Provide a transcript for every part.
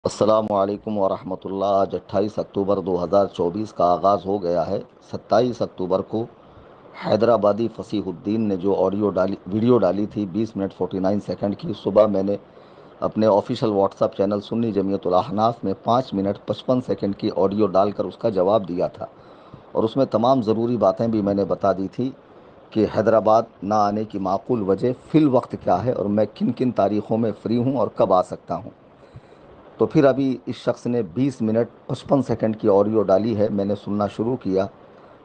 السلام علیکم ورحمۃ اللہ۔ آج 28 اکتوبر 2024 کا آغاز ہو گیا ہے۔ 27 اکتوبر کو حیدرآبادی فصیح الدین نے جو ویڈیو ڈالی تھی 20 منٹ 49 سیکنڈ کی، صبح میں نے اپنے آفیشیل واٹس ایپ چینل سنی جمعیت الاحناف میں 5 منٹ 55 سیکنڈ کی آڈیو ڈال کر اس کا جواب دیا تھا، اور اس میں تمام ضروری باتیں بھی میں نے بتا دی تھی کہ حیدرآباد نہ آنے کی معقول وجہ فی الوقت کیا ہے، اور میں کن کن تاریخوں میں فری ہوں اور کب آ سکتا ہوں۔ تو پھر ابھی اس شخص نے 20 منٹ 55 سیکنڈ کی آڈیو ڈالی ہے، میں نے سننا شروع کیا،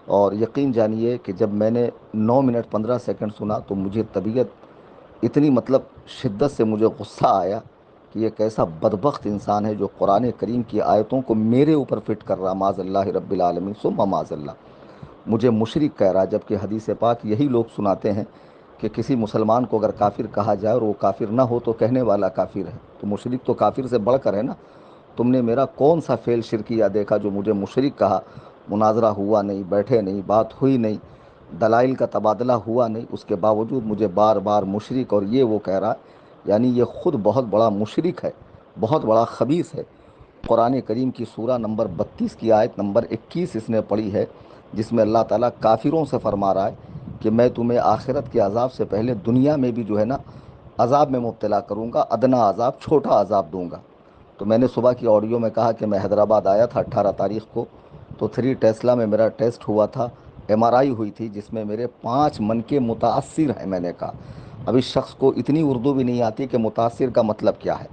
اور یقین جانیے کہ جب میں نے 9 منٹ 15 سیکنڈ سنا تو مجھے طبیعت اتنی شدت سے مجھے غصہ آیا کہ یہ کیسا بدبخت انسان ہے جو قرآن کریم کی آیتوں کو میرے اوپر فٹ کر رہا، معاذ اللہ رب العالمین ثم معاذ اللہ، مجھے مشرک کہہ رہا، جبکہ حدیث پاک یہی لوگ سناتے ہیں کہ کسی مسلمان کو اگر کافر کہا جائے اور وہ کافر نہ ہو تو کہنے والا کافر ہے، تو مشرک تو کافر سے بڑھ کر ہے نا۔ تم نے میرا کون سا فعل شرکیہ دیکھا جو مجھے مشرک کہا؟ مناظرہ ہوا نہیں، بیٹھے نہیں، بات ہوئی نہیں، دلائل کا تبادلہ ہوا نہیں، اس کے باوجود مجھے بار بار مشرک اور یہ وہ کہہ رہا ہے۔ یعنی یہ خود بہت بڑا مشرک ہے، بہت بڑا خبیث ہے۔ قرآن کریم کی سورہ نمبر 32 کی آیت نمبر 21 اس نے پڑھی ہے، جس میں اللہ تعالیٰ کافروں سے فرما رہا ہے کہ میں تمہیں آخرت کے عذاب سے پہلے دنیا میں بھی جو ہے نا عذاب میں مبتلا کروں گا، ادنا عذاب، چھوٹا عذاب دوں گا۔ تو میں نے صبح کی آڈیو میں کہا کہ میں حیدرآباد آیا تھا 18 تاریخ کو، تو 3 ٹیسلا میں میرا ٹیسٹ ہوا تھا، ایم آر آئی ہوئی تھی، جس میں میرے 5 من کے متاثر ہیں۔ میں نے کہا اب اس شخص کو اتنی اردو بھی نہیں آتی کہ متاثر کا مطلب کیا ہے،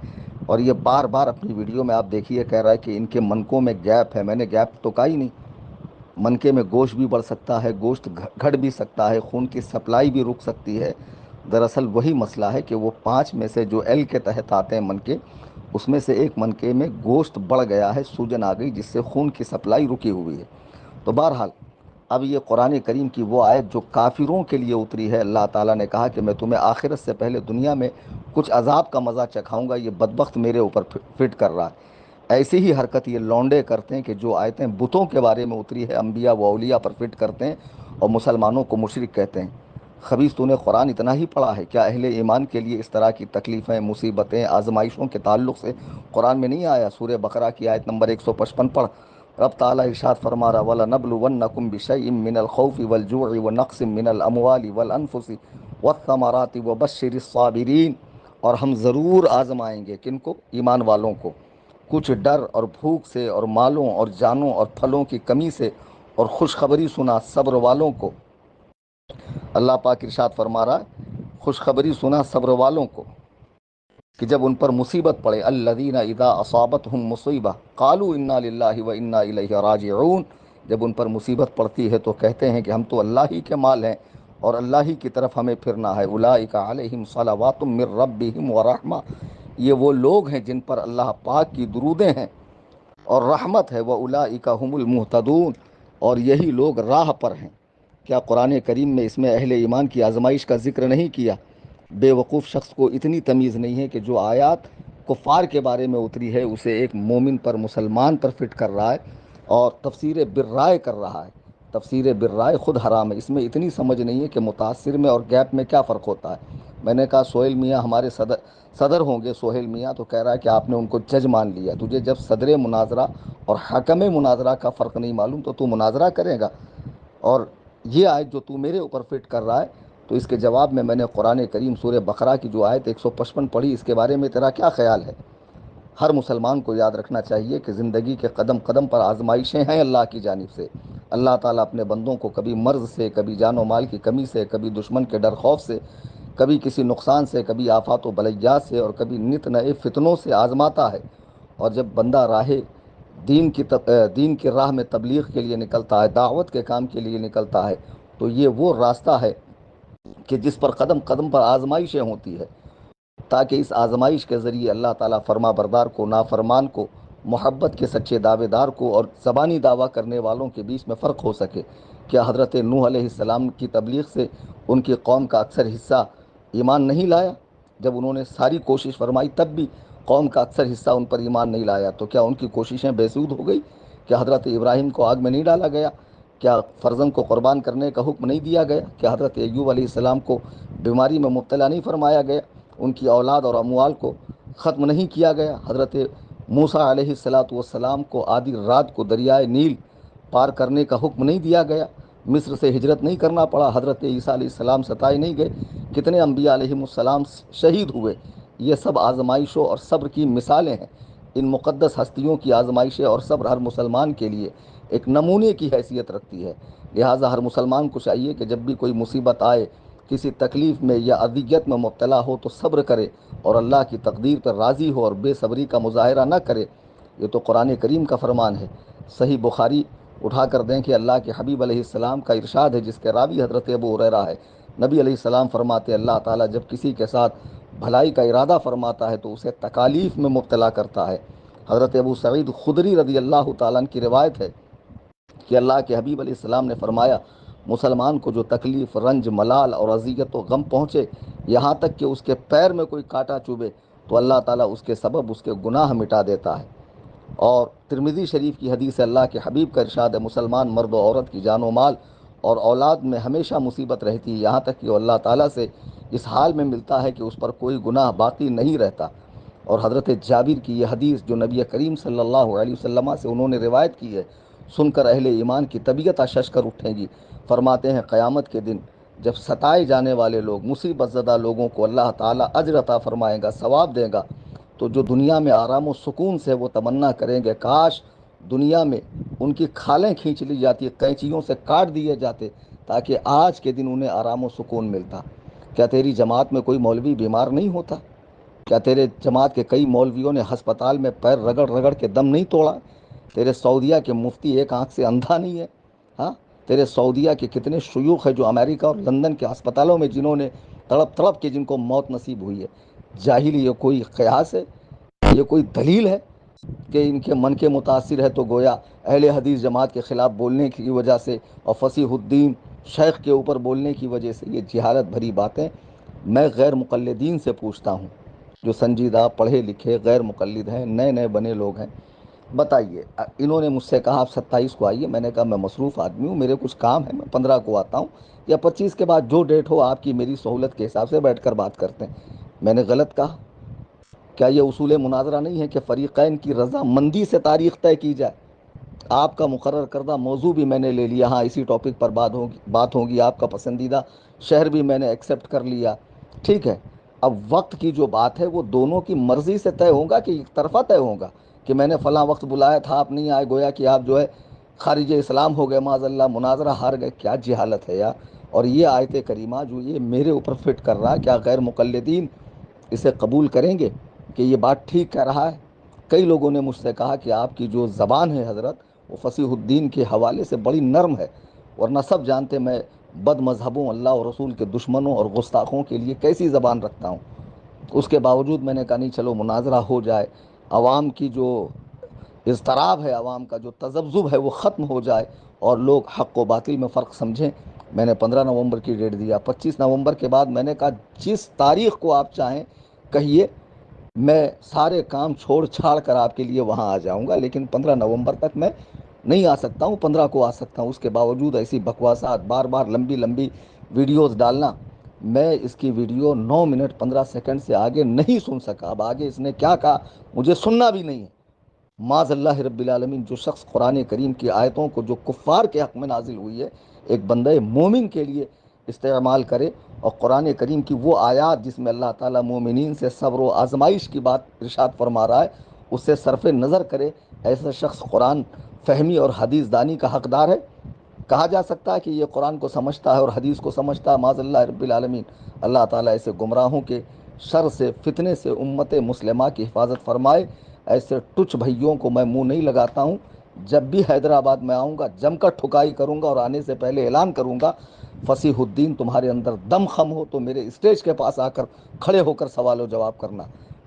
اور یہ بار بار اپنی ویڈیو میں آپ دیکھیے کہہ رہا ہے کہ ان کے منکوں میں گیپ ہے۔ میں نے گیپ تو کہا ہی نہیں، منکے میں گوشت بھی بڑھ سکتا ہے، گوشت گھٹ بھی سکتا ہے، خون کی سپلائی بھی رک سکتی ہے۔ دراصل وہی مسئلہ ہے کہ وہ 5 میں سے جو ایل کے تحت آتے ہیں منکے، اس میں سے ایک منکے میں گوشت بڑھ گیا ہے، سوجن آ گئی، جس سے خون کی سپلائی رکی ہوئی ہے۔ تو بہرحال اب یہ قرآن کریم کی وہ آیت جو کافروں کے لیے اتری ہے، اللہ تعالیٰ نے کہا کہ میں تمہیں آخرت سے پہلے دنیا میں کچھ عذاب کا مزہ چکھاؤں گا، یہ بدبخت میرے اوپر فٹ کر رہا ہے۔ ایسی ہی حرکت یہ لونڈے کرتے ہیں کہ جو آیتیں بتوں کے بارے میں اتری ہے انبیاء و اولیاء پر فٹ کرتے ہیں اور مسلمانوں کو مشرک کہتے ہیں۔ خبیث، تو نے قرآن اتنا ہی پڑھا ہے کیا؟ اہل ایمان کے لیے اس طرح کی تکلیفیں، مصیبتیں، آزمائشوں کے تعلق سے قرآن میں نہیں آیا؟ سورہ بقرہ کی آیت نمبر 155 پڑھ، رب تعالیٰ ارشاد فرما رہا وَلَنَبْلُوَنَّكُمْ بِشَيْءٍ مِّنَ الْخَوْفِ وَالْجُوعِ وَنَقْصٍ مِّنَ الْأَمْوَالِ وَالْأَنفُسِ وَالثَّمَرَاتِ وَبَشِّرِ الصَّابِرِينَ، اور ہم ضرور آزمائیں گے کن کو؟ ایمان والوں کو، کچھ ڈر اور بھوک سے اور مالوں اور جانوں اور پھلوں کی کمی سے، اور خوشخبری سنا صبر والوں کو۔ اللہ پاک ارشاد فرما رہا ہے خوشخبری سنا صبر والوں کو کہ جب ان پر مصیبت پڑے، الذین اذا اصابتہم مصیبہ قالوا انا للہ و انا الیہ راجعون، جب ان پر مصیبت پڑتی ہے تو کہتے ہیں کہ ہم تو اللہ ہی کے مال ہیں اور اللہ ہی کی طرف ہمیں پھرنا ہے۔ اولئک علیہم صلوات من ربہم ورحمہ، یہ وہ لوگ ہیں جن پر اللہ پاک کی درودیں ہیں اور رحمت ہے۔ واولئک هم المہتدون، اور یہی لوگ راہ پر ہیں۔ کیا قرآن کریم میں اس میں اہل ایمان کی آزمائش کا ذکر نہیں کیا؟ بے وقوف شخص کو اتنی تمیز نہیں ہے کہ جو آیات کفار کے بارے میں اتری ہے اسے ایک مومن پر، مسلمان پر فٹ کر رہا ہے اور تفسیر بالرائے کر رہا ہے۔ تفسیر بالرائے خود حرام ہے۔ اس میں اتنی سمجھ نہیں ہے کہ متاثر میں اور گیپ میں کیا فرق ہوتا ہے۔ میں نے کہا سہیل میاں ہمارے صدر ہوں گے، سہیل میاں، تو کہہ رہا ہے کہ آپ نے ان کو جج مان لیا۔ تجھے جب صدر مناظرہ اور حکم مناظرہ کا فرق نہیں معلوم تو مناظرہ کرے گا؟ اور یہ آیت جو تو میرے اوپر فٹ کر رہا ہے، تو اس کے جواب میں نے قرآن کریم سورہ بقرہ کی جو آیت 155 پڑھی، اس کے بارے میں تیرا کیا خیال ہے؟ ہر مسلمان کو یاد رکھنا چاہیے کہ زندگی کے قدم قدم پر آزمائشیں ہیں اللہ کی جانب سے۔ اللہ تعالیٰ اپنے بندوں کو کبھی مرض سے، کبھی جان و مال کی کمی سے، کبھی دشمن کے ڈر خوف سے، کبھی کسی نقصان سے، کبھی آفات و بلیات سے، اور کبھی نت نئے فتنوں سے آزماتا ہے۔ اور جب بندہ دین کی راہ میں تبلیغ کے لیے نکلتا ہے، دعوت کے کام کے لیے نکلتا ہے، تو یہ وہ راستہ ہے کہ جس پر قدم قدم پر آزمائشیں ہوتی ہے، تاکہ اس آزمائش کے ذریعے اللہ تعالیٰ فرما بردار کو، نافرمان کو، محبت کے سچے دعوے دار کو اور زبانی دعویٰ کرنے والوں کے بیچ میں فرق ہو سکے۔ کیا حضرت نوح علیہ السلام کی تبلیغ سے ان کی قوم کا اکثر حصہ ایمان نہیں لایا؟ جب انہوں نے ساری کوشش فرمائی تب بھی قوم کا اکثر حصہ ان پر ایمان نہیں لایا، تو کیا ان کی کوششیں بے سود ہو گئی؟ کیا حضرت ابراہیم کو آگ میں نہیں ڈالا گیا؟ کیا فرزند کو قربان کرنے کا حکم نہیں دیا گیا؟ کیا حضرت ایوب علیہ السلام کو بیماری میں مبتلا نہیں فرمایا گیا؟ ان کی اولاد اور اموال کو ختم نہیں کیا گیا؟ حضرت موسیٰ علیہ الصلاۃ والسلام کو آدھی رات کو دریائے نیل پار کرنے کا حکم نہیں دیا گیا؟ مصر سے ہجرت نہیں کرنا پڑا؟ حضرت عیسیٰ علیہ السلام ستائے نہیں گئے؟ کتنے انبیاء علیہ السلام شہید ہوئے؟ یہ سب آزمائشوں اور صبر کی مثالیں ہیں۔ ان مقدس ہستیوں کی آزمائشیں اور صبر ہر مسلمان کے لیے ایک نمونے کی حیثیت رکھتی ہے۔ لہٰذا ہر مسلمان کو چاہیے کہ جب بھی کوئی مصیبت آئے، کسی تکلیف میں یا اذیت میں مبتلا ہو تو صبر کرے اور اللہ کی تقدیر پر راضی ہو اور بے صبری کا مظاہرہ نہ کرے۔ یہ تو قرآن کریم کا فرمان ہے۔ صحیح بخاری اٹھا کر دیں کہ اللہ کے حبیب علیہ السلام کا ارشاد ہے، جس کے راوی حضرت ابو ہریرہ ہے۔ نبی علیہ السلام فرماتے ہیں اللہ تعالیٰ جب کسی کے ساتھ بھلائی کا ارادہ فرماتا ہے تو اسے تکالیف میں مبتلا کرتا ہے۔ حضرت ابو سعید خدری رضی اللہ تعالیٰ عنہ کی روایت ہے کہ اللہ کے حبیب علیہ السلام نے فرمایا، مسلمان کو جو تکلیف، رنج، ملال اور اذیت و غم پہنچے، یہاں تک کہ اس کے پیر میں کوئی کانٹا چبھے، تو اللہ تعالیٰ اس کے سبب اس کے گناہ مٹا دیتا ہے۔ اور ترمذی شریف کی حدیث ہے، اللہ کے حبیب کا ارشاد ہے، مسلمان مرد و عورت کی جان و مال اور اولاد میں ہمیشہ مصیبت رہتی ہے، یہاں تک کہ وہ اللہ تعالیٰ سے اس حال میں ملتا ہے کہ اس پر کوئی گناہ باقی نہیں رہتا۔ اور حضرت جابر کی یہ حدیث جو نبی کریم صلی اللہ علیہ وسلم سے انہوں نے روایت کی ہے، سن کر اہل ایمان کی طبیعت آشش کر اٹھیں گی۔ فرماتے ہیں قیامت کے دن جب ستائے جانے والے لوگ، مصیبت زدہ لوگوں کو اللہ تعالیٰ اجر عطا فرمائے گا، ثواب دے گا، تو جو دنیا میں آرام و سکون سے وہ تمنا کریں گے کاش دنیا میں ان کی کھالیں کھینچ لی جاتی، قینچیوں سے کاٹ دیے جاتے، تاکہ آج کے دن انہیں آرام و سکون ملتا۔ کیا تیری جماعت میں کوئی مولوی بیمار نہیں ہوتا؟ کیا تیرے جماعت کے کئی مولویوں نے ہسپتال میں پیر رگڑ رگڑ کے دم نہیں توڑا؟ تیرے سعودیہ کے مفتی ایک آنکھ سے اندھا نہیں ہے؟ ہاں، تیرے سعودیہ کے کتنے شیوخ ہیں جو امریکہ اور لندن کے ہسپتالوں میں جنہوں نے تڑپ تڑپ کے جن کو موت نصیب ہوئی ہے؟ جاہلی یہ کوئی قیاس ہے؟ یہ کوئی دلیل ہے کہ ان کے من کے متاثر ہے تو گویا اہل حدیث جماعت کے خلاف بولنے کی وجہ سے اور فصیح الدین شیخ کے اوپر بولنے کی وجہ سے یہ جہالت بھری باتیں؟ میں غیر مقلدین سے پوچھتا ہوں جو سنجیدہ پڑھے لکھے غیر مقلد ہیں، نئے نئے بنے لوگ ہیں، بتائیے۔ انہوں نے مجھ سے کہا آپ 27 کو آئیے، میں نے کہا میں مصروف آدمی ہوں، میرے کچھ کام ہے، میں 15 کو آتا ہوں یا 25 کے بعد جو ڈیٹ ہو آپ کی میری سہولت کے حساب سے بیٹھ کر بات کرتے ہیں۔ میں نے غلط کہا؟ کیا یہ اصول مناظرہ نہیں ہے کہ فریقین کی رضامندی سے تاریخ طے کی جائے؟ آپ کا مقرر کردہ موضوع بھی میں نے لے لیا، ہاں اسی ٹاپک پر بات ہوگی، آپ کا پسندیدہ شہر بھی میں نے ایکسیپٹ کر لیا، ٹھیک ہے۔ اب وقت کی جو بات ہے وہ دونوں کی مرضی سے طے ہوگا کہ ایک طرفہ طے ہوگا کہ میں نے فلاں وقت بلایا تھا آپ نہیں آئے، گویا کہ آپ جو ہے خارج اسلام ہو گئے، معاذ اللہ، مناظرہ ہار گئے؟ کیا جہالت ہے یار! اور یہ آیت کریمہ جو یہ میرے اوپر فٹ کر رہا ہے، کیا غیر مقلدین اسے قبول کریں گے کہ یہ بات ٹھیک کہہ رہا ہے؟ کئی لوگوں نے مجھ سے کہا کہ آپ کی جو زبان ہے حضرت وہ فصیح الدین کے حوالے سے بڑی نرم ہے، ورنہ سب جانتے میں بد مذہبوں، اللہ اور رسول کے دشمنوں اور گستاخوں کے لیے کیسی زبان رکھتا ہوں۔ اس کے باوجود میں نے کہا نہیں، چلو مناظرہ ہو جائے، عوام کی جو اضطراب ہے، عوام کا جو تذبذب ہے وہ ختم ہو جائے اور لوگ حق و باطل میں فرق سمجھیں۔ میں نے 15 نومبر کی ڈیٹ دیا، 25 نومبر کے بعد میں نے کہا جس تاریخ کو آپ چاہیں کہیے، میں سارے کام چھوڑ چھاڑ کر آپ کے لیے وہاں آ جاؤں گا، لیکن 15 نومبر تک میں نہیں آ سکتا ہوں، 15 کو آ سکتا ہوں۔ اس کے باوجود ایسی بکواسات، بار بار لمبی لمبی ویڈیوز ڈالنا، میں اس کی ویڈیو 9 منٹ 15 سیکنڈ سے آگے نہیں سن سکا۔ اب آگے اس نے کیا کہا مجھے سننا بھی نہیں ہے۔ معاذ اللہ رب العالمین، جو شخص قرآن کریم کی آیتوں کو جو کفار کے حق میں نازل ہوئی ہے ایک بندہ مومن کے لیے استعمال کرے، اور قرآن کریم کی وہ آیات جس میں اللہ تعالیٰ مومنین سے صبر و آزمائش کی بات ارشاد فرما رہا ہے اس سے صرف نظر کرے، ایسا شخص قرآن فہمی اور حدیث دانی کا حقدار ہے؟ کہا جا سکتا ہے کہ یہ قرآن کو سمجھتا ہے اور حدیث کو سمجھتا ہے؟ معاذ اللہ رب العالمین، اللہ تعالیٰ ایسے گمراہوں کے شر سے، فتنے سے امت مسلمہ کی حفاظت فرمائے۔ ایسے ٹچ بھائیوں کو میں منہ نہیں لگاتا ہوں۔ جب بھی حیدرآباد میں آؤں گا جم کر ٹھکائی کروں گا اور آنے سے پہلے اعلان کروں گا فصیح الدین تمہارے اندر دم خم ہو تو میرے اسٹیج کے پاس آ کر کھڑے ہو کر سوال و جواب کرنا،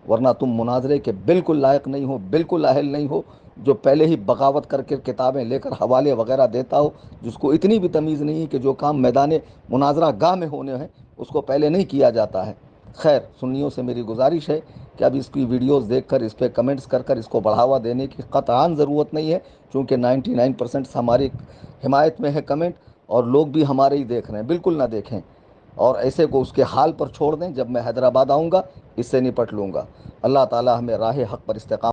ورنہ تم مناظرے کے بالکل لائق نہیں ہو، بالکل اہل نہیں ہو، جو پہلے ہی بغاوت کر کے کتابیں لے کر حوالے وغیرہ دیتا ہو، جس کو اتنی بھی تمیز نہیں ہے کہ جو کام میدان مناظرہ گاہ میں ہونے ہیں اس کو پہلے نہیں کیا جاتا ہے۔ خیر، سنیوں سے میری گزارش ہے کہ اب اس کی ویڈیوز دیکھ کر اس پہ کمنٹس کر کر اس کو بڑھاوا دینے کی قطعاً ضرورت نہیں ہے، چونکہ 99% ہماری حمایت میں ہے کمنٹ، اور لوگ بھی ہمارے ہی دیکھ رہے ہیں، بالکل نہ دیکھیں اور ایسے کو اس کے حال پر چھوڑ دیں۔ جب میں حیدرآباد آؤں گا اس سے نپٹ لوں گا۔ اللہ تعالی ہمیں راہ حق پر استقامت